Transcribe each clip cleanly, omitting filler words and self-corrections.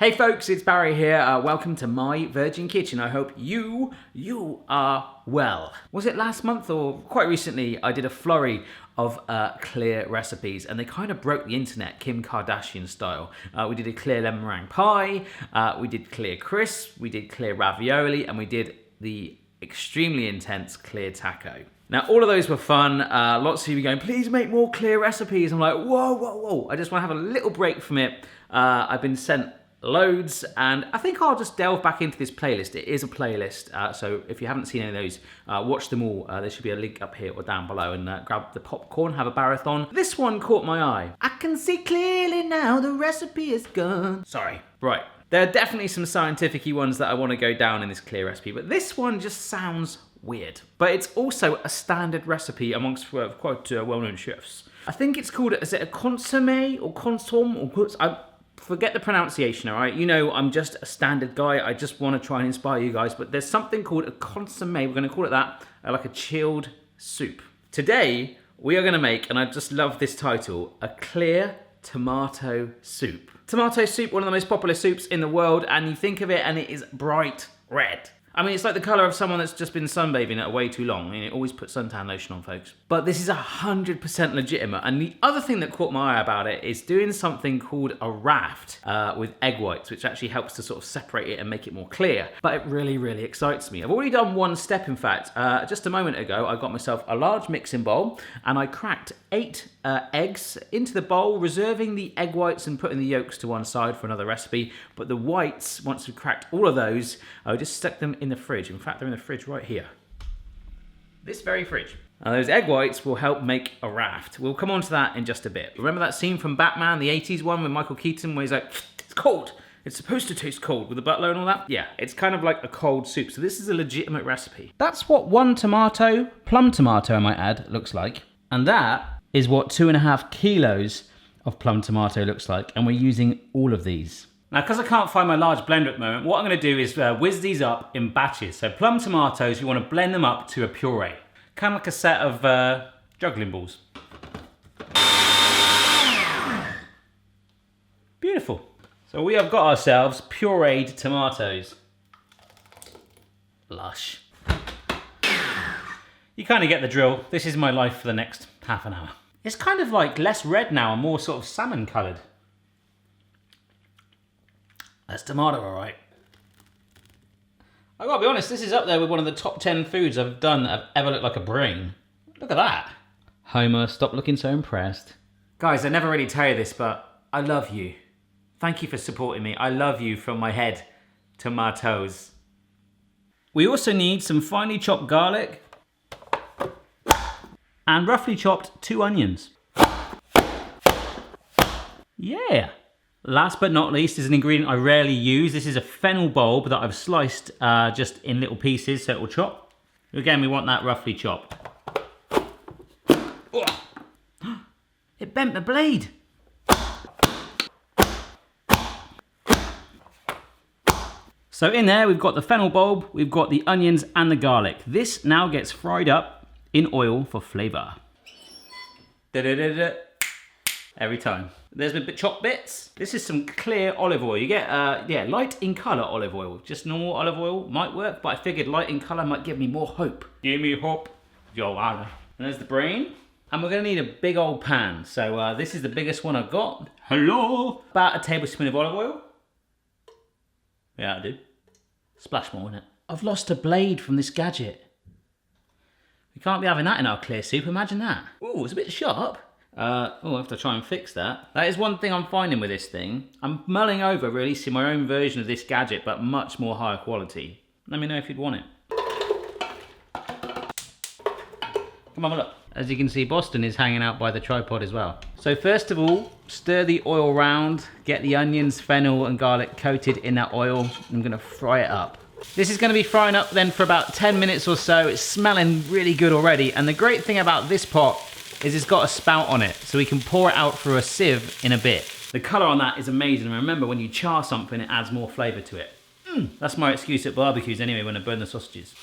Hey folks, it's Barry here. Welcome to My Virgin Kitchen. I hope you are well. Was it last month or quite recently I did a flurry of clear recipes and they kind of broke the internet, Kim Kardashian style. We did a clear lemon meringue pie, we did clear crisp, we did clear ravioli, and we did the extremely intense clear taco. Now, all of those were fun. Lots of you going, please make more clear recipes. I'm like, whoa. I just want to have a little break from it. I've been sent loads, and I think I'll just delve back into this playlist. It is a playlist, so if you haven't seen any of those, watch them all. There should be a link up here or down below, and grab the popcorn, have a marathon. This one caught my eye. I can see clearly now the recipe is gone. Sorry. Right. There are definitely some scientific-y ones that I want to go down in this clear recipe, but this one just sounds weird. But it's also a standard recipe amongst quite well-known chefs. I think it's called, is it a consomme or consomme or I forget the pronunciation, all right? You know, I'm just a standard guy. I just want to try and inspire you guys, but there's something called a consomme. We're going to call it that, like a chilled soup. Today, we are going to make, and I just love this title, a clear tomato soup. Tomato soup, one of the most popular soups in the world, and you think of it and it is bright red. I mean, it's like the colour of someone that's just been sunbathing at way too long. I mean, it always puts suntan lotion on, folks. But this is 100% legitimate. And the other thing that caught my eye about it is doing something called a raft with egg whites, which actually helps to sort of separate it and make it more clear. But it really, really excites me. I've already done one step, in fact. Just a moment ago, I got myself a large mixing bowl and I cracked 8 eggs into the bowl, reserving the egg whites and putting the yolks to one side for another recipe. But the whites, once we've cracked all of those, I just stuck them in the fridge. In fact, they're in the fridge right here. This very fridge. Now, those egg whites will help make a raft. We'll come on to that in just a bit. Remember that scene from Batman, the 80s one with Michael Keaton, where he's like, it's cold. It's supposed to taste cold with the butler and all that? Yeah, it's kind of like a cold soup. So this is a legitimate recipe. That's what one tomato, plum tomato I might add, looks like. And that is what 2.5 kilos of plum tomato looks like. And we're using all of these. Now, because I can't find my large blender at the moment, what I'm going to do is whiz these up in batches. So plum tomatoes, you want to blend them up to a puree. Kind of like a set of juggling balls. Beautiful. So we have got ourselves pureed tomatoes. Lush. You kind of get the drill. This is my life for the next half an hour. It's kind of like less red now and more sort of salmon coloured. That's tomato, all right. I gotta be honest, this is up there with one of the top 10 foods I've done that have ever looked like a brain. Look at that. Homer, stop looking so impressed. Guys, I never really tell you this, but I love you. Thank you for supporting me. I love you from my head to my toes. We also need some finely chopped garlic and roughly chopped 2 onions. Yeah. Last but not least is an ingredient I rarely use. This is a fennel bulb that I've sliced just in little pieces so it will chop. Again, we want that roughly chopped. It bent the blade. So in there, we've got the fennel bulb, we've got the onions and the garlic. This now gets fried up in oil for flavour. Every time. There's the chopped bits. This is some clear olive oil. You get, light in colour olive oil. Just normal olive oil might work, but I figured light in colour might give me more hope. Give me hope, Joanna. And there's the brain. And we're gonna need a big old pan. So this is the biggest one I've got. Hello. About a tablespoon of olive oil. Yeah, I do. Splash more in it. I've lost a blade from this gadget. We can't be having that in our clear soup, imagine that. Ooh, it's a bit sharp. I'll have to try and fix that. That is one thing I'm finding with this thing. I'm mulling over releasing my own version of this gadget, but much more higher quality. Let me know if you'd want it. Come on, look. As you can see, Boston is hanging out by the tripod as well. So first of all, stir the oil round, get the onions, fennel and garlic coated in that oil. I'm gonna fry it up. This is gonna be frying up then for about 10 minutes or so. It's smelling really good already. And the great thing about this pot is it's got a spout on it, so we can pour it out through a sieve in a bit. The colour on that is amazing, and remember, when you char something, it adds more flavour to it. That's my excuse at barbecues anyway, when I burn the sausages.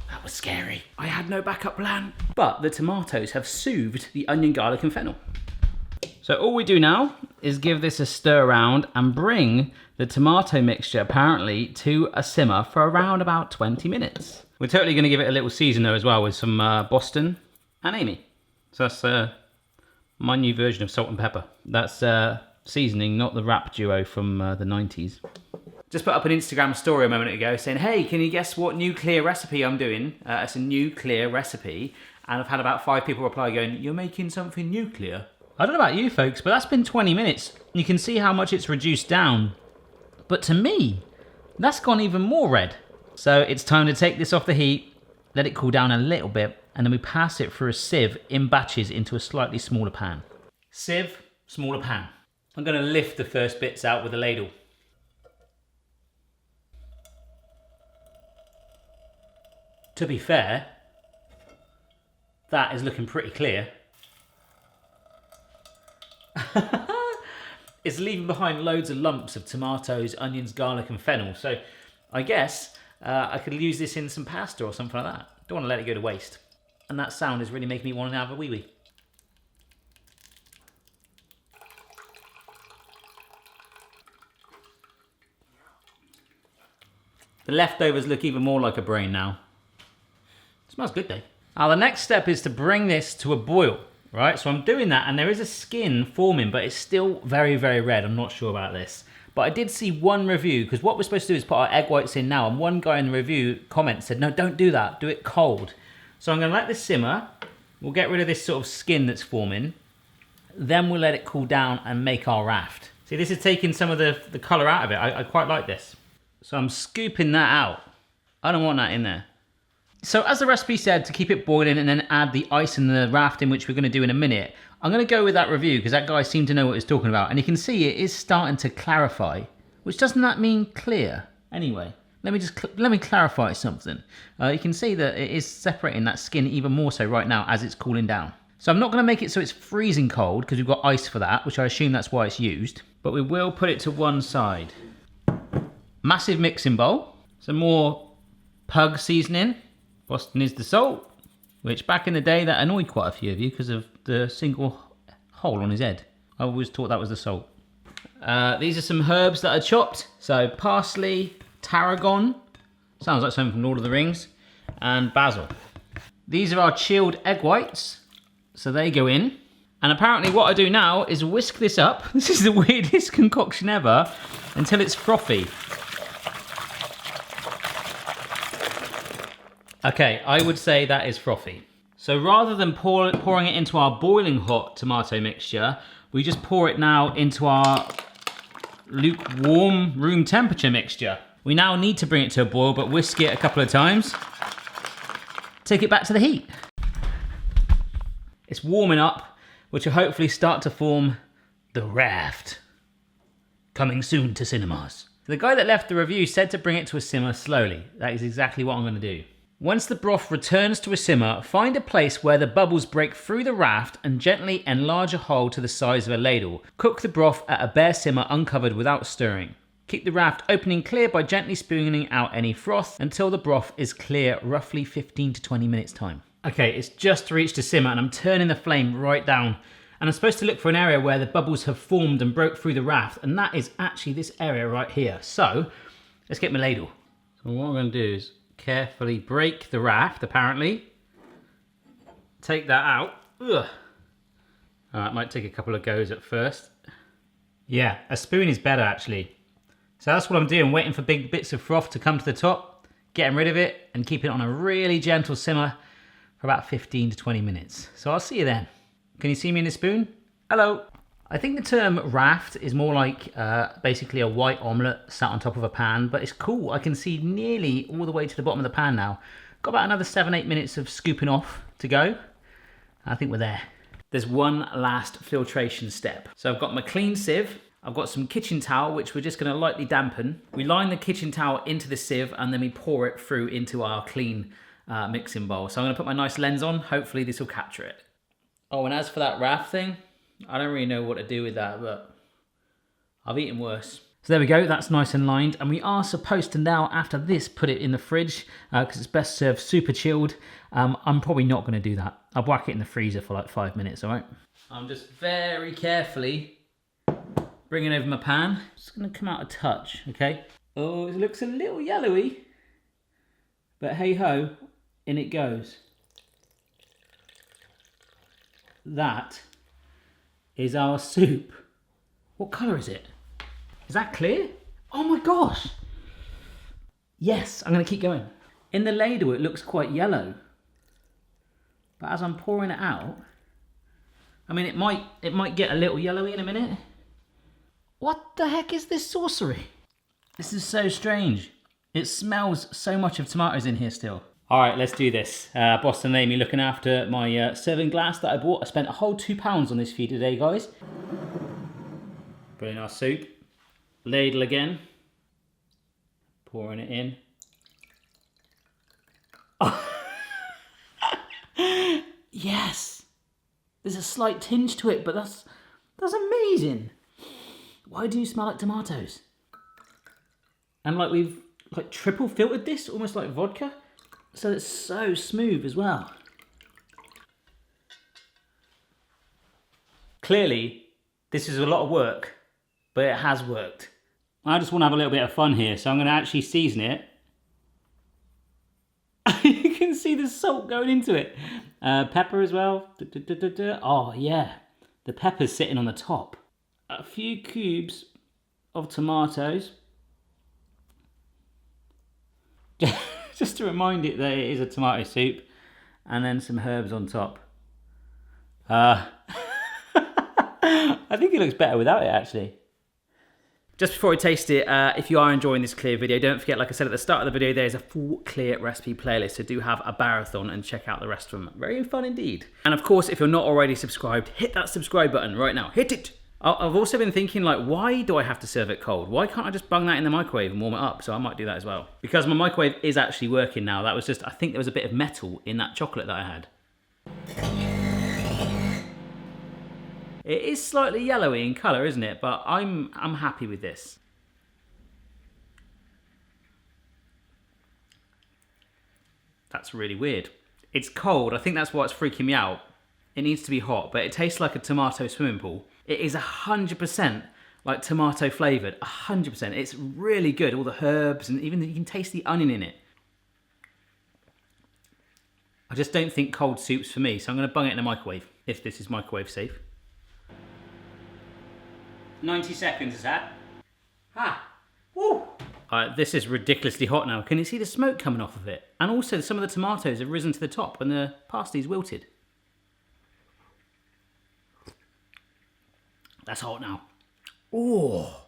That was scary. I had no backup plan. But the tomatoes have soothed the onion, garlic and fennel. So all we do now is give this a stir around and bring the tomato mixture apparently to a simmer for around about 20 minutes. We're totally going to give it a little season though as well with some Boston and Amy. So that's my new version of salt and pepper. That's seasoning, not the rap duo from the 90s. Just put up an Instagram story a moment ago saying, hey, can you guess what nuclear recipe I'm doing? It's a nuclear recipe. And I've had about 5 people reply going, you're making something nuclear? I don't know about you folks, but that's been 20 minutes. You can see how much it's reduced down. But to me, that's gone even more red. So it's time to take this off the heat, let it cool down a little bit, and then we pass it through a sieve in batches into a slightly smaller pan. Sieve, smaller pan. I'm going to lift the first bits out with a ladle. To be fair, that is looking pretty clear. It's leaving behind loads of lumps of tomatoes, onions, garlic and fennel. So I guess I could use this in some pasta or something like that. Don't want to let it go to waste. And that sound is really making me want to have a wee wee. The leftovers look even more like a brain now. Smells good though. Now the next step is to bring this to a boil, right? So I'm doing that and there is a skin forming, but it's still very, very red. I'm not sure about this. But I did see one review, because what we're supposed to do is put our egg whites in now, and one guy in the review comment said, no, don't do that, do it cold. So I'm gonna let this simmer. We'll get rid of this sort of skin that's forming. Then we'll let it cool down and make our raft. See, this is taking some of the color out of it. I quite like this. So I'm scooping that out. I don't want that in there. So as the recipe said, to keep it boiling and then add the ice and the raft in, which we're going to do in a minute, I'm going to go with that review because that guy seemed to know what he was talking about. And you can see it is starting to clarify, which doesn't that mean clear? Anyway, let me clarify something. You can see that it is separating that skin even more so right now as it's cooling down. So I'm not going to make it so it's freezing cold because we've got ice for that, which I assume that's why it's used. But we will put it to one side. Massive mixing bowl. Some more pug seasoning. Boston is the salt, which back in the day that annoyed quite a few of you because of the single hole on his head. I always thought that was the salt. These are some herbs that are chopped. So parsley, tarragon, sounds like something from Lord of the Rings, and basil. These are our chilled egg whites, so they go in. And apparently what I do now is whisk this up. This is the weirdest concoction ever, until it's frothy. Okay, I would say that is frothy. So rather than pouring it into our boiling hot tomato mixture, we just pour it now into our lukewarm room temperature mixture. We now need to bring it to a boil, but whisk it a couple of times. Take it back to the heat. It's warming up, which will hopefully start to form the raft. Coming soon to cinemas. The guy that left the review said to bring it to a simmer slowly. That is exactly what I'm going to do. Once the broth returns to a simmer, find a place where the bubbles break through the raft and gently enlarge a hole to the size of a ladle. Cook the broth at a bare simmer uncovered without stirring. Keep the raft opening clear by gently spooning out any froth until the broth is clear, roughly 15 to 20 minutes time. Okay, it's just reached a simmer and I'm turning the flame right down. And I'm supposed to look for an area where the bubbles have formed and broke through the raft, and that is actually this area right here. So, let's get my ladle. So what I'm going to do is carefully break the raft, apparently. Take that out. Ugh. It might take a couple of goes at first. Yeah, a spoon is better actually. So that's what I'm doing, waiting for big bits of froth to come to the top, getting rid of it, and keeping it on a really gentle simmer for about 15 to 20 minutes. So I'll see you then. Can you see me in the spoon? Hello. I think the term raft is more like basically a white omelette sat on top of a pan, but it's cool. I can see nearly all the way to the bottom of the pan now. Got about another 7-8 minutes of scooping off to go. I think we're there. There's one last filtration step. So I've got my clean sieve. I've got some kitchen towel, which we're just going to lightly dampen. We line the kitchen towel into the sieve and then we pour it through into our clean mixing bowl. So I'm going to put my nice lens on. Hopefully this will capture it. Oh, and as for that raft thing, I don't really know what to do with that, but I've eaten worse. So there we go, that's nice and lined. And we are supposed to now, after this, put it in the fridge because it's best served super chilled. I'm probably not going to do that. I'll whack it in the freezer for like 5 minutes, all right? I'm just very carefully bringing over my pan. It's gonna come out a touch, okay? Oh, it looks a little yellowy, but hey ho, in it goes. That is our soup. What colour is it? Is that clear? Oh my gosh! Yes, I'm gonna keep going. In the ladle, it looks quite yellow, but as I'm pouring it out, I mean, it might get a little yellowy in a minute. What the heck is this sorcery? This is so strange. It smells so much of tomatoes in here still. All right, let's do this. Boston and Amy looking after my serving glass that I bought. I spent a whole £2 on this for you today, guys. Put in our soup. Ladle again. Pouring it in. Oh. Yes. There's a slight tinge to it, but that's amazing. Why do you smell like tomatoes? And like we've triple filtered this, almost like vodka. So it's so smooth as well. Clearly, this is a lot of work, but it has worked. I just want to have a little bit of fun here, so I'm going to actually season it. You can see the salt going into it. Pepper as well. Oh yeah, the pepper's sitting on the top. A few cubes of tomatoes. Just to remind it that it is a tomato soup. And then some herbs on top. I think it looks better without it, actually. Just before I taste it, if you are enjoying this Clear video, don't forget, like I said at the start of the video, there's a full Clear recipe playlist, so do have a marathon and check out the rest of them. Very fun indeed. And of course, if you're not already subscribed, hit that subscribe button right now. Hit it! I've also been thinking, like, why do I have to serve it cold? Why can't I just bung that in the microwave and warm it up? So I might do that as well. Because my microwave is actually working now. That was just, I think there was a bit of metal in that chocolate that I had. It is slightly yellowy in colour, isn't it? But I'm happy with this. That's really weird. It's cold. I think that's why it's freaking me out. It needs to be hot, but it tastes like a tomato swimming pool. It is 100% like tomato flavoured. 100%. It's really good. All the herbs, and even you can taste the onion in it. I just don't think cold soup's for me, so I'm going to bung it in the microwave, if this is microwave safe. 90 seconds is that? Ah, woo! This is ridiculously hot now. Can you see the smoke coming off of it? And also some of the tomatoes have risen to the top and the parsley's wilted. That's hot now. Oh,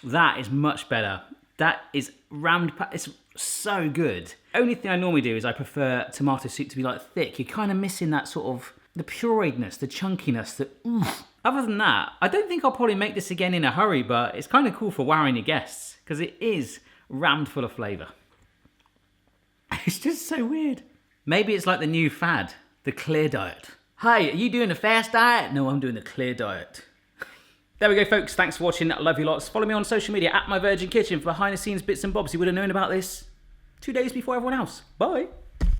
that is much better. That is it's so good. Only thing I normally do is I prefer tomato soup to be like thick. You're kind of missing that sort of, the pureedness, the chunkiness, the oomph. Other than that, I don't think I'll probably make this again in a hurry, but it's kind of cool for wowing your guests because it is rammed full of flavour. It's just so weird. Maybe it's like the new fad, the Clear diet. Hey, are you doing the fast diet? No, I'm doing the Clear diet. There we go, folks. Thanks for watching. Love you lots. Follow me on social media at My Virgin Kitchen for behind the scenes bits and bobs you would have known about this 2 days before everyone else. Bye.